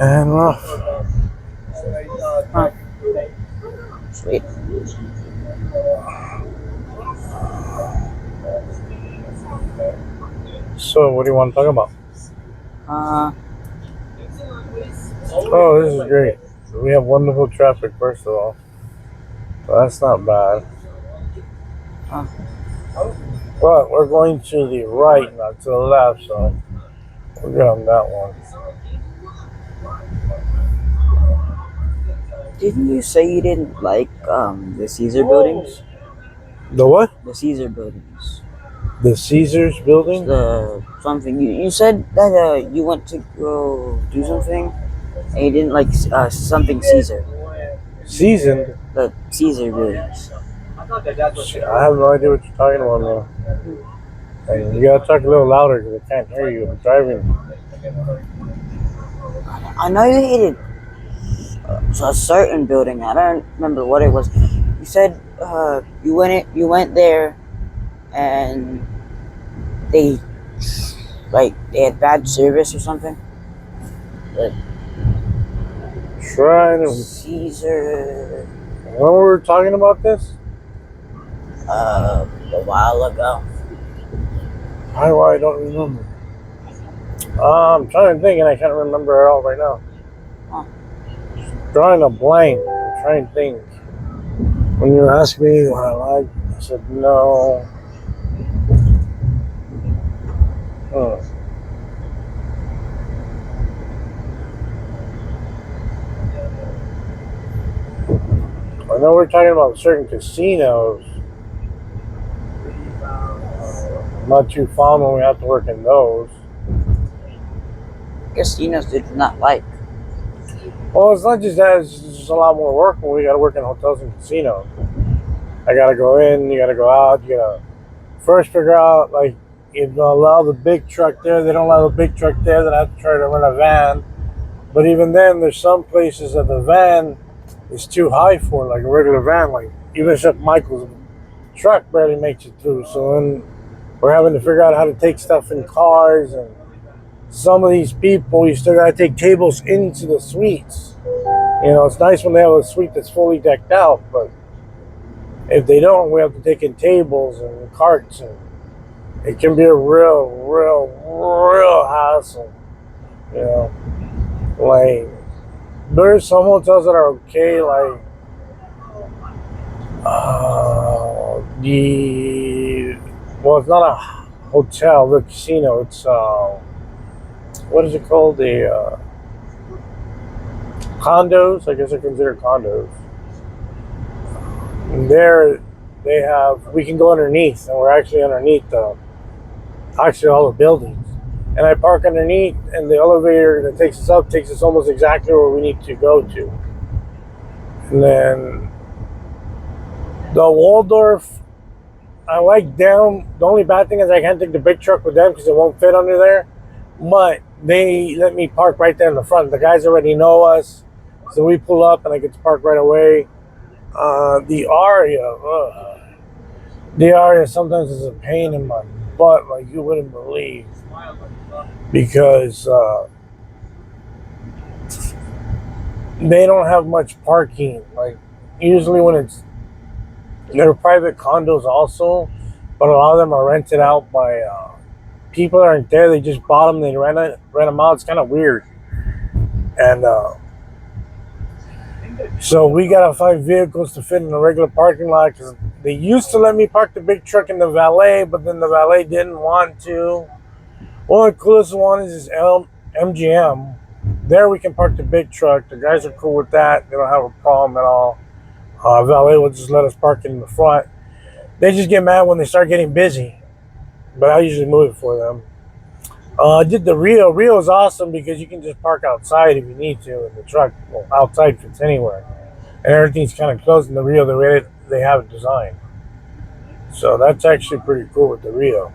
And off. Huh. Sweet. So, what do you want to talk about? Uh, Oh, this is great. We have wonderful traffic, first of all. So that's not bad. uh, But we're going to the right, not to the left, so we're good on that one. didn't you say you didn't like the Caesar buildings? The what? The Caesar buildings. The Caesars building? The something you said that you went to go do something and you didn't like something Caesar. Seasoned? The Caesar buildings. Shit, I have no idea what you're talking about now. And you gotta talk a little louder because I can't hear you. I'm driving. I know you hated a certain building. I don't remember what it was. You said you went there and they they had bad service or something. Like Trying to. Caesar When we were talking about this? a while ago. Why I don't remember. I'm trying to think and I can't remember it all right now. Huh. Drawing a blank. I'm trying to think. When you asked me what I liked, I said no. Hmm. I know we're talking about certain casinos. I'm not too fond when we have to work in those. Casinos did not like. Well, it's not just that, it's just a lot more work when we gotta work in hotels and casinos. I gotta go in, you gotta go out, you gotta first figure out, like, if they'll allow the big truck there, they don't allow the big truck there, then I have to try to rent a van. But even then, there's some places that the van is too high for, like a regular van, like, even except Michael's truck barely makes it through. So then we're having to figure out how to take stuff in cars, and some of these people, you still gotta take tables into the suites. You know, it's nice when they have a suite that's fully decked out, but if they don't, we have to take in tables and carts, and it can be a real hassle. You know, like there's some hotels that are okay, like it's not a hotel, the casino. It's what is it called? The condos. I guess they're considered condos. And there, they have. We can go underneath, and we're actually underneath actually all the buildings. And I park underneath, and the elevator that takes us up takes us almost exactly where we need to go to. And then the Waldorf, I like them. The only bad thing is I can't take the big truck with them because it won't fit under there. But they let me park right there in the front. The guys already know us, so we pull up and I get to park right away. The Aria sometimes is a pain in my butt, like you wouldn't believe, because they don't have much parking. Like usually when they're private condos also, but a lot of them are rented out by people that aren't there. They just bought them, they rent them out. It's kind of weird, and so we gotta find vehicles to fit in the regular parking lot because they used to let me park the big truck in the valet, but then the valet didn't want to. Well, the coolest one is MGM. There we can park the big truck. The guys are cool with that. They don't have a problem at all. Valet will just let us park it in the front. They just get mad when they start getting busy, but I usually move it for them. I did the Rio. Rio is awesome because you can just park outside if you need to, and the truck outside fits anywhere, and everything's kind of close in the Rio the way they have it designed. So that's actually pretty cool with the Rio.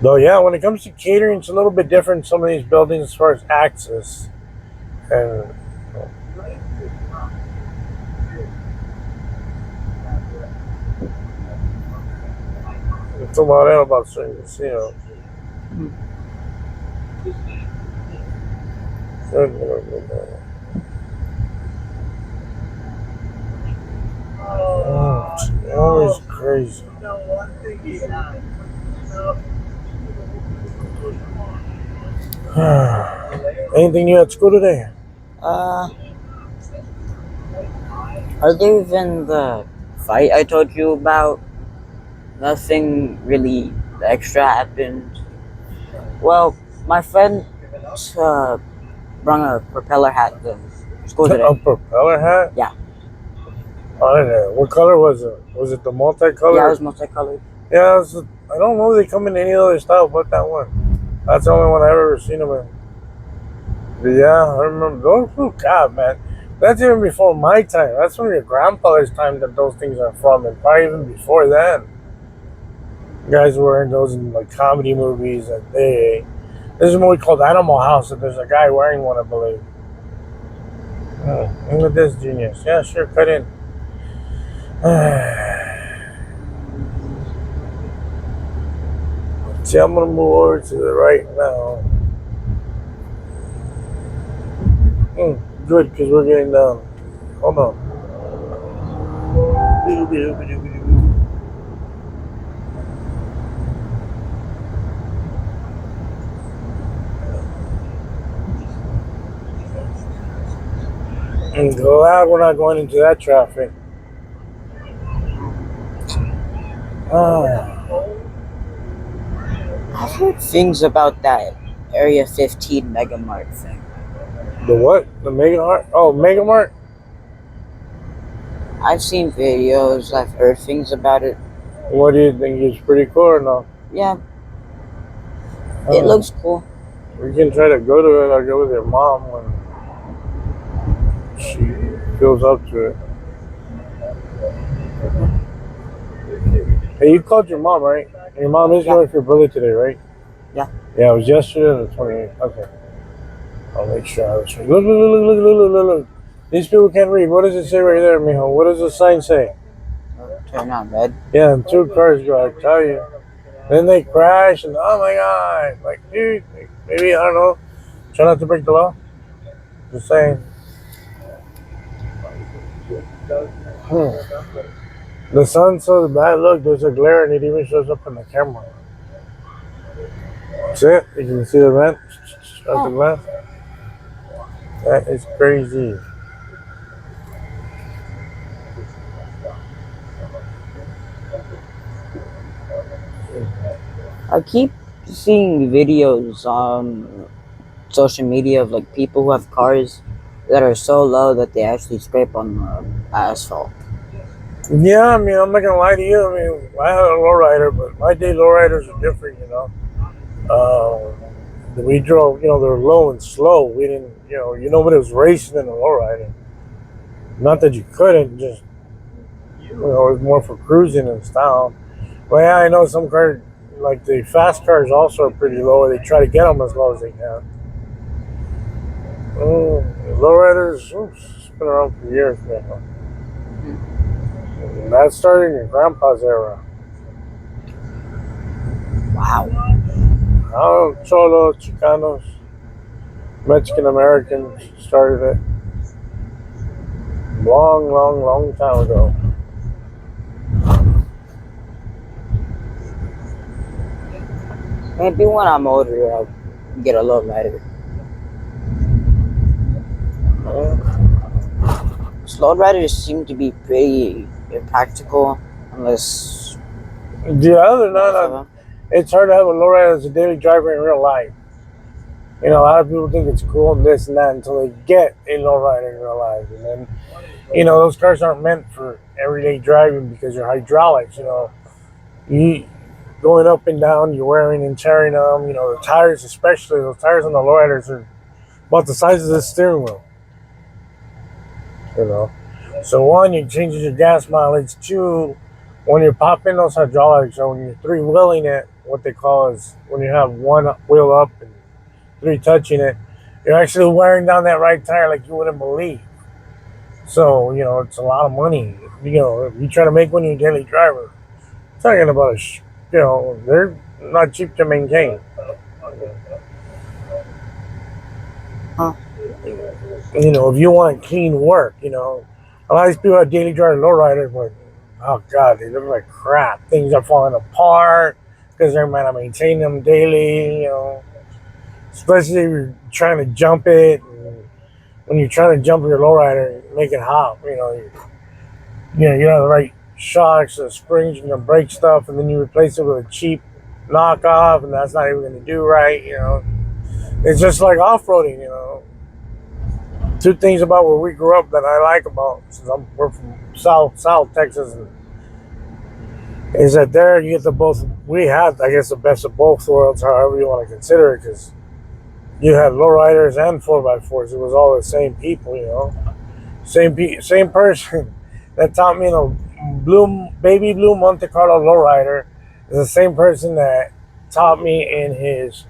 Though, yeah, when it comes to catering, it's a little bit different in some of these buildings as far as access. And it's about certain casinos. Good, good, good, good. Oh, it's always crazy. Anything new at school today? Uh, other than the fight I told you about, nothing really extra happened. Well, my friend uh, brought a propeller hat to school today. A propeller hat? Yeah. I don't know. What color was it? Was it the multicolored? Yeah, it was multicolored. Yeah, I don't know if they come in any other style but that one. That's the only one I've ever seen them in. But yeah, I remember those. Oh God, man, that's even before my time. That's from your grandfather's time that those things are from, and probably even before then. Guys were wearing those in like comedy movies, and there's a movie called Animal House, and there's a guy wearing one, I believe. Look at this genius. Yeah, sure, cut in. See, I'm gonna move over to the right now. Good, because we're getting down. Hold on. I'm glad we're not going into that traffic. I've heard things about that Area 15 Mega Mart thing. The what? The Mega Mart? Oh, Mega Mart? I've seen videos, I've heard things about it. What do you think? It's pretty cool or no? Yeah, it looks cool. We can try to go to it. I'll go with your mom when she feels up to it. Hey, you called your mom, right? Your mom is going for your brother today, right? Yeah. Yeah, it was yesterday or the 28th. Okay. I'll make sure I was right. Look. These people can't read. What does it say right there, mijo? What does the sign say? Turn on red. Yeah, and two cars go, I tell you. Then they crash, and oh my God. Like, dude, maybe, I don't know. Try not to break the law. Just saying. The sun so bad. Look, there's a glare, and it even shows up on the camera. See it? You can see the vent of the glass. That is crazy. I keep seeing videos on social media of like people who have cars that are so low that they actually scrape on the asphalt. Yeah, I mean, I'm not gonna lie to you. I mean, I had a lowrider, but my day lowriders are different, you know. We drove, you know, they were low and slow. We didn't, nobody was racing in a lowrider. Not that you couldn't, just, it was more for cruising and style. But yeah, I know some cars, like the fast cars, also are pretty low. They try to get them as low as they can. Lowriders, it's been around for years, man. That started in your grandpa's era. Wow. Cholo, Chicanos, Mexican Americans started it. Long time ago. Maybe when I'm older, I'll get a low rider. Slow riders seem to be pretty impractical unless. Yeah, other than that, it's hard to have a lowrider as a daily driver in real life. You know, a lot of people think it's cool and this and that until they get a lowrider in real life. And then, those cars aren't meant for everyday driving because they're hydraulics, You going up and down, you're wearing and tearing them. The tires, especially, those tires on the lowriders are about the size of this steering wheel. So one, you're changing your gas mileage. Two, when you're popping those hydraulics or when you're three-wheeling it, what they call is when you have one wheel up and three touching it, you're actually wearing down that right tire like you wouldn't believe. So, it's a lot of money. If you try to make one your daily driver, talking about they're not cheap to maintain. Huh. You know, if you want clean work, you know, a lot of these people have daily driver lowriders, but oh god, they look like crap. Things are falling apart because they're not maintaining them daily. You know, especially if you're trying to jump it. When you're trying to jump your lowrider, make it hop. You don't have the right shocks, the springs, and the brake stuff, and then you replace it with a cheap knockoff, and that's not even going to do right. You know, it's just like off-roading. You know, two things about where we grew up that I like about, since we're from South Texas, is that there you get the both. We had, I guess, the best of both worlds, however you want to consider it, because you had lowriders and 4x4s. It was all the same people, you know, same person that taught me in a baby blue Monte Carlo lowrider is the same person that taught me in his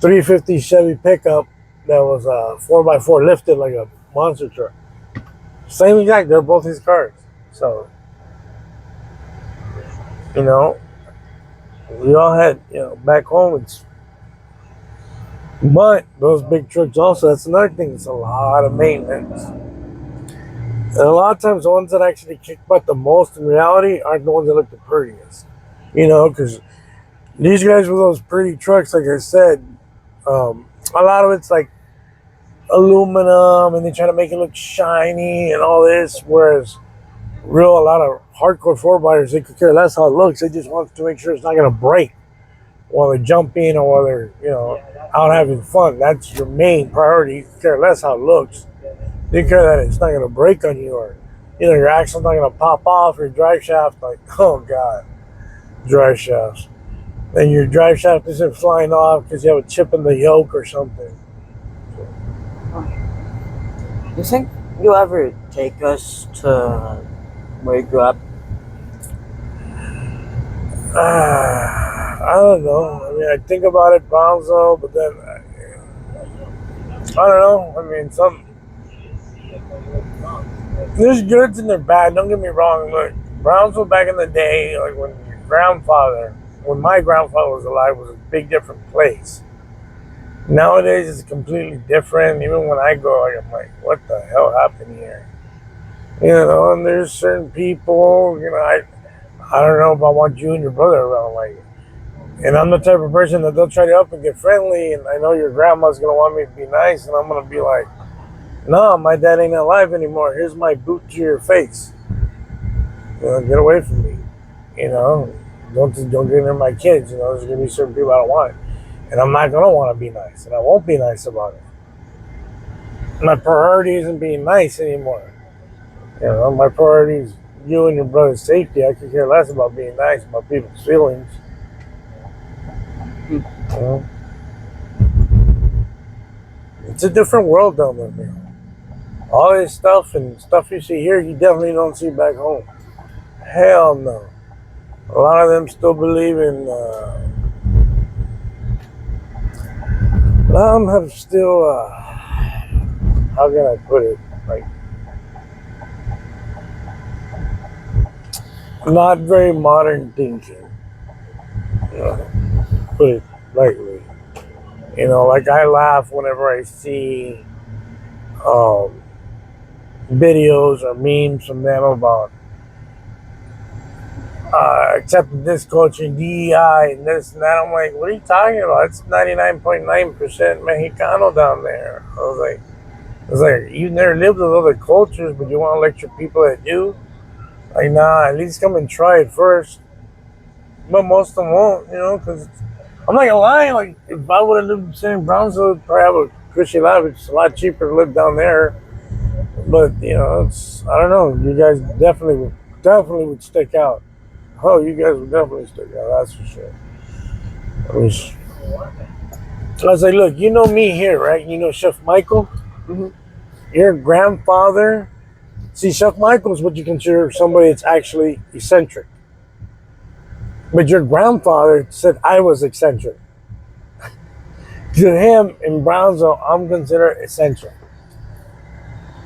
350 Chevy pickup that was a 4x4 lifted like a monster truck. Same exact. They're both his cars. So, you know, we all had, you know, back home but those big trucks also, that's another thing. It's a lot of maintenance. And a lot of times the ones that actually kick butt the most in reality aren't the ones that look the prettiest. You know, because these guys with those pretty trucks, like I said, a lot of it's like aluminum and they try to make it look shiny and all this, whereas a lot of hardcore 4x4s, they could care less how it looks. They just want to make sure it's not going to break while they're jumping or while they're, you know, out having fun. That's your main priority. You care less how it looks. You care that it's not going to break on you, or, you know, your axle's not going to pop off, or your drive shaft, like, oh god, drive shafts. Then your drive shaft isn't flying off because you have a chip in the yoke or something. You think you'll ever take us to where you grew up? I don't know. I mean, I think about it, Brownsville, but then I don't know. I mean, there's goods and there's bad. Don't get me wrong. Look, Brownsville back in the day, like when my grandfather was alive, was a big different place. Nowadays, it's completely different. Even when I go, I'm like, what the hell happened here? You know, and there's certain people, you know, I don't know if I want you and your brother around, like, and I'm the type of person that they'll try to up and get friendly, and I know your grandma's gonna want me to be nice, and I'm gonna be like, no, my dad ain't alive anymore. Here's my boot to your face. You know, get away from me. You know, don't get near my kids. You know, there's gonna be certain people I don't want, and I'm not gonna want to be nice, and I won't be nice about it. My priority isn't being nice anymore. You know, my priority is you and your brother's safety. I could care less about being nice, about people's feelings. You know? It's a different world down there, man. All this stuff and stuff you see here, you definitely don't see back home. Hell no. A lot of them still believe in. A lot of them have still. How can I put it? Like, not very modern thinking. You know, put it lightly. You know, like I laugh whenever I see videos or memes from them about accepting this culture, DEI, and this and that. I'm like, what are you talking about? It's 99.9% Mexicano down there. I was like, you've never lived with other cultures, but you want to lecture people that do? Like, nah, at least come and try it first. But most of them won't, you know, because I'm not gonna lie, like, if I would have lived in St. Brownsville, I'd probably have a cushy life. It's a lot cheaper to live down there. But, you know, I don't know, you guys definitely would stick out. Oh, you guys would definitely stick out, that's for sure. I was like, look, you know me here, right? You know Chef Michael? Mm-hmm. Your grandfather, see, Chef Michael is what you consider somebody that's actually eccentric. But your grandfather said I was eccentric. To him, in Brownsville, I'm considered eccentric.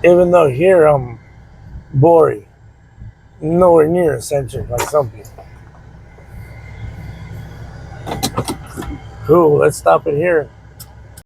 Even though here I'm boring. Nowhere near eccentric like some people. Cool, let's stop it here.